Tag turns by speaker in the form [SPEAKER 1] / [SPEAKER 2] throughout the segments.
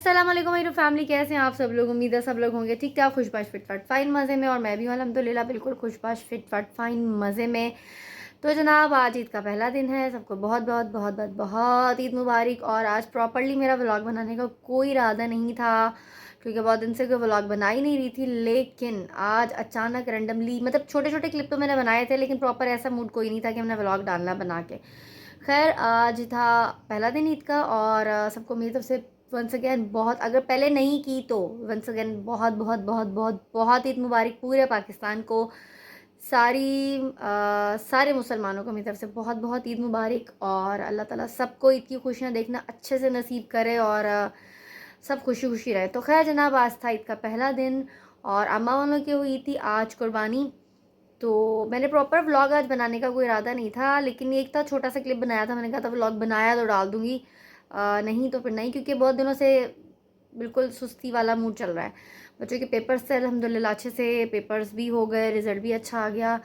[SPEAKER 1] अस्सलाम वालेकुम मेरी फैमिली, कैसे हैं आप सब लोग। उम्मीद है सब लोग होंगे ठीक ठाक, खुशबाश फिटफाट फ़ाइन मज़े में। और मैं भी हूं अल्हम्दुलिल्लाह बिल्कुल खुशबाश फिटफाट फ़ाइन मज़े में। तो जनाब आज ईद का पहला दिन है, सबको बहुत बहुत बहुत बहुत बहुत ईद मुबारक। और आज प्रॉपर्ली मेरा व्लॉग बनाने का कोई इरादा नहीं था क्योंकि बहुत दिन से कोई व्लॉग बना ही नहीं रही थी। लेकिन आज अचानक रैंडमली, मतलब छोटे छोटे क्लिप तो मैंने बनाए थे लेकिन प्रॉपर ऐसा मूड कोई नहीं था कि मैंने व्लॉग डालना बना के। खैर आज था पहला दिन ईद का और सबको मेरी तरफ से वंस अगेन बहुत, अगर पहले नहीं की तो वंस अगेन बहुत बहुत बहुत बहुत बहुत ईद मुबारक पूरे पाकिस्तान को, सारे मुसलमानों को मेरी तरफ से बहुत बहुत ईद मुबारक। और अल्लाह ताला सबको ईद की खुशियाँ देखना अच्छे से नसीब करे और सब खुशी खुशी रहे। तो खैर जनाब आज था ईद का पहला दिन और अम्मा वालों की हुई थी आज कुर्बानी। तो मैंने प्रॉपर व्लॉग आज बनाने का कोई इरादा नहीं था, लेकिन एक था छोटा सा क्लिप बनाया था, मैंने कहा था व्लॉग बनाया तो डाल दूँगी, नहीं तो फिर नहीं, क्योंकि बहुत दिनों से बिल्कुल सुस्ती वाला मूड चल रहा है। बच्चों के पेपर्स थे अल्हम्दुलिल्लाह, अच्छे से पेपर्स भी हो गए, रिज़ल्ट भी अच्छा आ गया।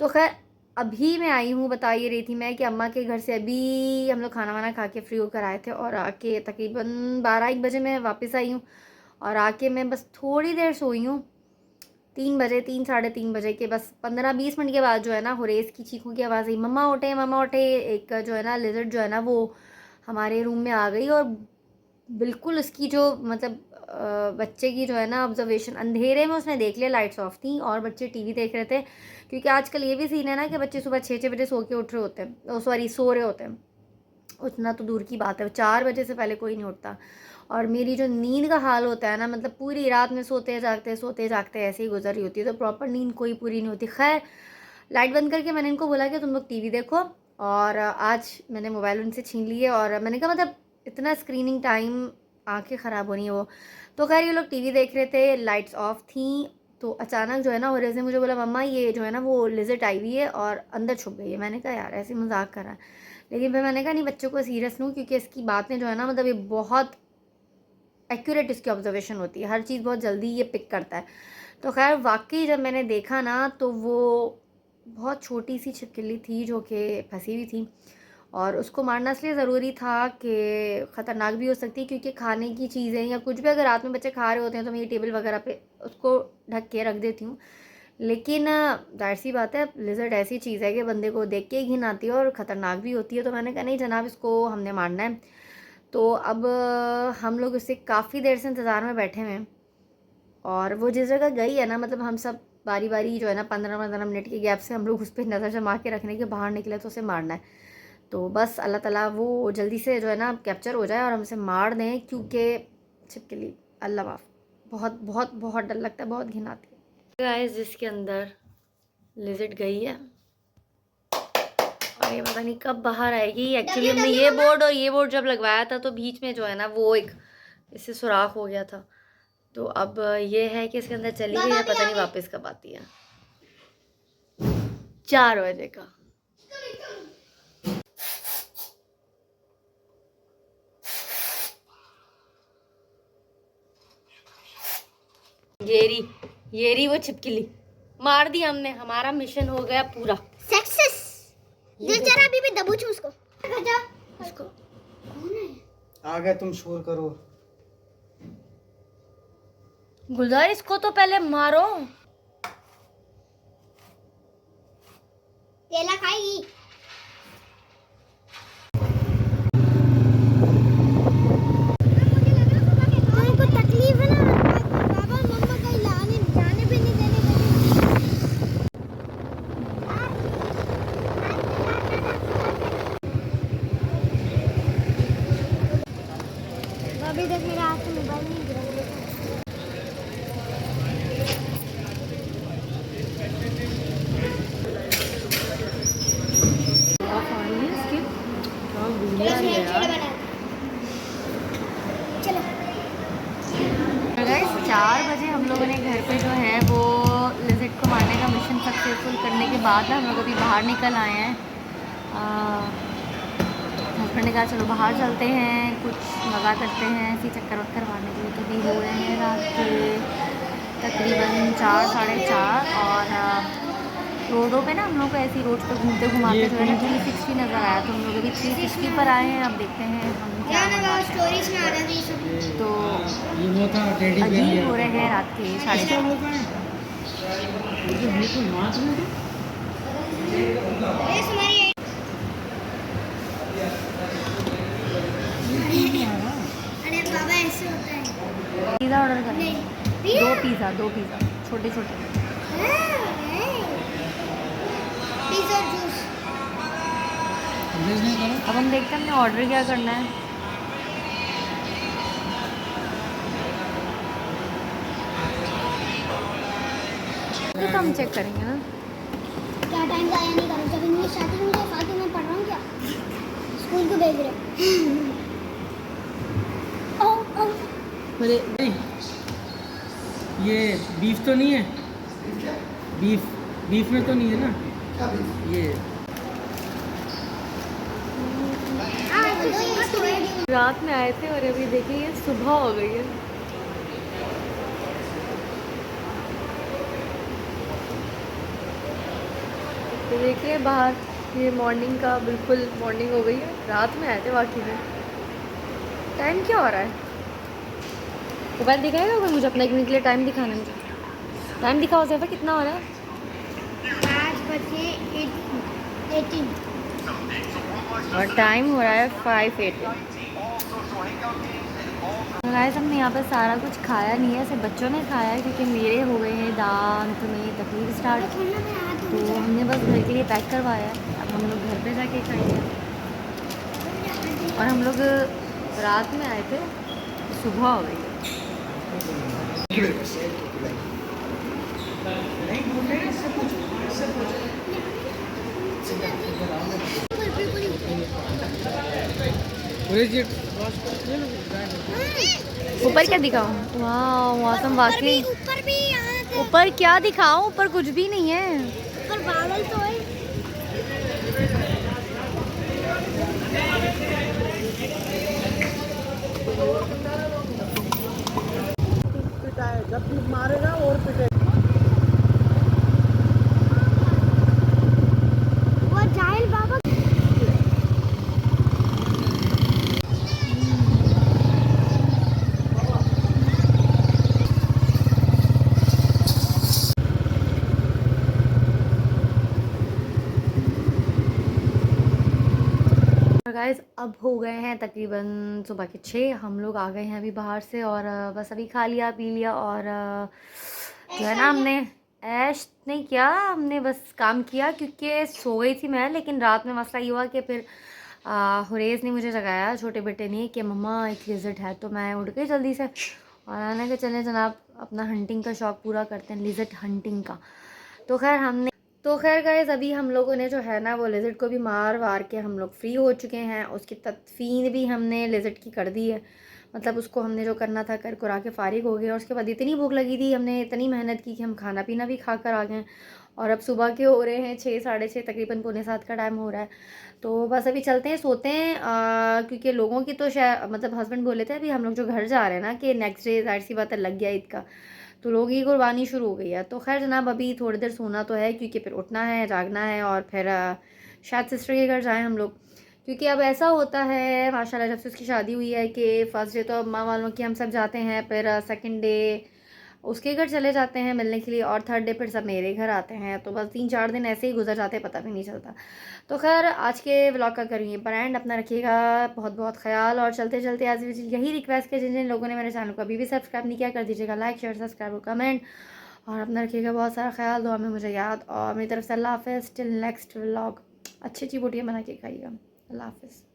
[SPEAKER 1] तो खैर अभी मैं आई हूँ, बता ये रही थी मैं कि अम्मा के घर से अभी हम लोग खाना वाना खा के फ्री होकर आए थे और आके तकरीबन 12-1 बजे मैं वापस आई हूँ। और आके मैं बस थोड़ी देर सोई हूँ, 3 बजे, 3 साढ़े 3 बजे के बस 15-20 मिनट के बाद जो है ना हुरेस की चीखों की आवाज़ आई, मम्मा उठे मम्मा उठे। एक जो है ना लिजर्ड जो है ना वो हमारे रूम में आ गई और बिल्कुल उसकी जो मतलब बच्चे की जो है ना ऑब्जर्वेशन, अंधेरे में उसने देख लिया, लाइट्स ऑफ थी और बच्चे टीवी देख रहे थे। क्योंकि आजकल ये भी सीन है ना कि बच्चे सुबह 6-6 बजे सो के उठ रहे होते हैं, सॉरी सो रहे होते हैं। उठना तो दूर की बात है, 4 बजे से पहले कोई नहीं उठता। और मेरी जो नींद का हाल होता है ना, मतलब पूरी रात में सोते जागते ऐसे ही गुजर रही होती है, तो प्रॉपर नींद कोई पूरी नहीं होती। खैर लाइट बंद करके मैंने इनको बोला कि तुम लोग टीवी देखो, और आज मैंने मोबाइल उनसे छीन लिए और मैंने कहा मतलब इतना स्क्रीनिंग टाइम, आंखें ख़राब होनी है वो। तो खैर ये लोग टीवी देख रहे थे, लाइट्स ऑफ थी। तो अचानक जो है ना ओरेज ने मुझे बोला मम्मा ये जो है ना वो लिजर्ट आई हुई है और अंदर छुप गई है। मैंने कहा यार ऐसे मजाक कर रहा है, लेकिन फिर मैंने कहा नहीं बच्चों को सीरियस लूँ क्योंकि इसकी बातें जो है ना, मतलब ये बहुत एक्यूरेट इसकी ऑब्जर्वेशन होती है, हर चीज़ बहुत जल्दी ये पिक करता है। तो खैर वाकई जब मैंने देखा ना तो वो बहुत छोटी सी छिपकली थी जो कि फंसी हुई थी और उसको मारना इसलिए ज़रूरी था कि ख़तरनाक भी हो सकती है, क्योंकि खाने की चीज़ें या कुछ भी अगर रात में बच्चे खा रहे होते हैं तो मैं ये टेबल वगैरह पे उसको ढक के रख देती हूँ। लेकिन जाहिर सी बात है लिजर्ड ऐसी चीज़ है कि बंदे को देख के घिन आती है और ख़तरनाक भी होती है। तो मैंने कहा नहीं जनाब इसको हमने मारना है। तो अब हम लोग उससे काफ़ी देर से इंतज़ार में बैठे हुए हैं और वो जिस जगह गई है ना, मतलब हम सब बारी बारी जो है ना 15-15 मिनट के गैप से हम लोग उस पर नज़र जमा के रखने के बाहर निकले तो उसे मारना है। तो बस अल्लाह ताला वो जल्दी से जो है ना कैप्चर हो जाए और हम उसे मार दें, क्योंकि छिपकली अल्लाह माफ़, बहुत बहुत बहुत डर लगता है, बहुत घिन आती है गाइस जिसके अंदर लिजर्ड गई है। और ये पता नहीं कब बाहर आएगी। एक्चुअली हमने ये बोर्ड जब लगवाया था तो बीच में जो है ना वो एक इससे सुराख हो गया था। तो अब ये है कि इसके अंदर चली गई है, पता नहीं वापस कब आती है। 4 बजे का। ये रही वो छिपकली, मार दी हमने, हमारा मिशन हो गया पूरा
[SPEAKER 2] सक्सेस। जरा अभी भी दबोचो उसको।
[SPEAKER 1] इसको
[SPEAKER 3] आ गए, तुम शोर करो।
[SPEAKER 1] गुलजार इसको तो पहले मारो।
[SPEAKER 2] केला खाएगी। तुमको तकलीफ है ना, पापा मम्मा कहीं लाने जाने भी नहीं देने अभी तक मेरे हाथ से मोबाइल नहीं गिरा। चलो
[SPEAKER 1] 4 बजे हम लोगों ने घर पे जो है वो लिजर्ड को मारने का मिशन सक्सेसफुल करने के बाद हम लोग अभी बाहर निकल आए हैं। हस्बैंड ने कहा चलो बाहर चलते हैं, कुछ मज़ा करते हैं, ऐसे चक्कर वक्कर मारने के लिए। तो भी हो रहे हैं रात के तकरीबन 4-4:30 और रोडों पे ना हम लोग को ऐसी रोड पे घूमते घुमाते जो है ना 360 नज़र आया, तो हम लोग अभी 360 पर आए हैं। अब देखते हैं हम क्या मंगाते हैं।
[SPEAKER 2] स्टोरीज में आ रहा था ये सब।
[SPEAKER 1] तो
[SPEAKER 3] ये वो था टेडी
[SPEAKER 1] अजीब
[SPEAKER 3] बेयर।
[SPEAKER 1] हो रहे हैं रात के 6:30।
[SPEAKER 3] क्या वो कहाँ है? ये तो बिल्कुल मार्च में था।
[SPEAKER 2] ये हमारी अरे बाबा ऐसे होता है।
[SPEAKER 1] पिज़्ज़ा ऑर्डर करें,
[SPEAKER 2] नहीं
[SPEAKER 1] 2 पिज़्ज़ा छोटे छोटे।
[SPEAKER 2] Pizza juice.
[SPEAKER 3] भेजने करो।
[SPEAKER 1] अब हम देखते हैं हमने ऑर्डर क्या करना है। ये तो हम चेक करेंगे ना।
[SPEAKER 2] क्या टाइम जाया नहीं करो, जब इंग्लिश आती है मुझे फालतू में पढ़ रहा हूँ क्या, स्कूल को भेज रहे हो। ओ
[SPEAKER 3] अरे ये बीफ तो नहीं है? बीफ में तो नहीं है ना ये?
[SPEAKER 1] रात में आए थे और अभी देखिए ये सुबह हो गई है। तो देखिए बाहर ये मॉर्निंग का बिल्कुल मॉर्निंग हो गई है। रात में आए थे वाकई में। टाइम क्या हो रहा है? मोबाइल दिखाएगा कोई मुझे अपना, एक मिनट के लिए टाइम दिखाना है मुझे। टाइम दिखाओ सैफा, कितना हो रहा है?
[SPEAKER 2] 5:18
[SPEAKER 1] और टाइम हो रहा है 5:18। गाइस हमने यहाँ पे सारा कुछ खाया नहीं है, सिर्फ बच्चों ने खाया है क्योंकि मेरे हो गए हैं दांत में तकलीफ स्टार्ट। तो हमने बस घर के लिए पैक करवाया है। अब हम लोग घर पे जाके खाएंगे। और हम लोग रात में आए थे, सुबह हो गई है। ऊपर क्या दिखाऊं? वाह मौसम वाकई।
[SPEAKER 2] ऊपर भी यहाँ से
[SPEAKER 1] ऊपर क्या दिखाऊं? ऊपर कुछ भी नहीं है।
[SPEAKER 2] ऊपर बादल तो है।
[SPEAKER 3] जब भी मारेगा और पिटे।
[SPEAKER 2] वो जाहिल बाबा
[SPEAKER 1] गाइस अब हो गए हैं तकरीबन सुबह के 6। हम लोग आ गए हैं अभी बाहर से और बस अभी खा लिया पी लिया और जो है ना हमने ऐश नहीं किया, हमने बस काम किया क्योंकि सो गई थी मैं। लेकिन रात में मसला ये हुआ कि फिर हुरैस ने मुझे जगाया, छोटे बेटे ने, कि मम्मा एक लिज़र्ड है। तो मैं उठ गई जल्दी से और मैंने कहा चले जनाब अपना हंटिंग का शौक़ पूरा करते हैं, लिज़र्ड हंटिंग का। तो खैर गाइस अभी हम लोगों ने जो है ना वो लिज़र्ड को भी मार वार के हम लोग फ्री हो चुके हैं। उसकी तदफीन भी हमने लिज़र्ड की कर दी है, मतलब उसको हमने जो करना था कर कुरा के फ़ारिग हो गए। और उसके बाद इतनी भूख लगी थी, हमने इतनी मेहनत की कि हम खाना पीना भी खा कर आ गए। और अब सुबह के हो रहे हैं 6 साढ़े 6, तकरीबन 6:45 का टाइम हो रहा है। तो बस अभी चलते हैं सोते हैं क्योंकि लोगों की तो शायद मतलब हस्बैंड बोले थे अभी हम लोग जो घर जा रहे हैं ना कि नेक्स्ट डे जाहिर सी बात है लग गया ईद का, तो लोगों की कुर्बानी शुरू हो गई है। तो खैर जनाब अभी थोड़ी देर सोना तो है क्योंकि फिर उठना है जागना है और फिर शायद सिस्टर के घर जाएं हम लोग। क्योंकि अब ऐसा होता है माशाल्लाह जब से उसकी शादी हुई है कि फ़र्स्ट डे तो अम्मा वालों की हम सब जाते हैं, फिर सेकंड डे उसके घर चले जाते हैं मिलने के लिए और थर्ड डे फिर सब मेरे घर आते हैं। तो बस 3-4 दिन ऐसे ही गुजर जाते हैं, पता भी नहीं चलता। तो खैर आज के व्लॉग का करिए पर एंड, अपना रखिएगा बहुत बहुत ख्याल। और चलते चलते आज यही रिक्वेस्ट है जिन जिन लोगों ने मेरे चैनल को अभी भी सब्सक्राइब नहीं किया कर दीजिएगा लाइक शेयर सब्सक्राइब और कमेंट। और अपना रखिएगा बहुत सारा ख्याल, दुआ में मुझे याद। और मेरी तरफ से अल्लाह हाफ़िज़, टिल नेक्स्ट व्लॉग। अच्छी अच्छी बोटियाँ बना के खाइएगा। अल्लाह हाफ़िज़।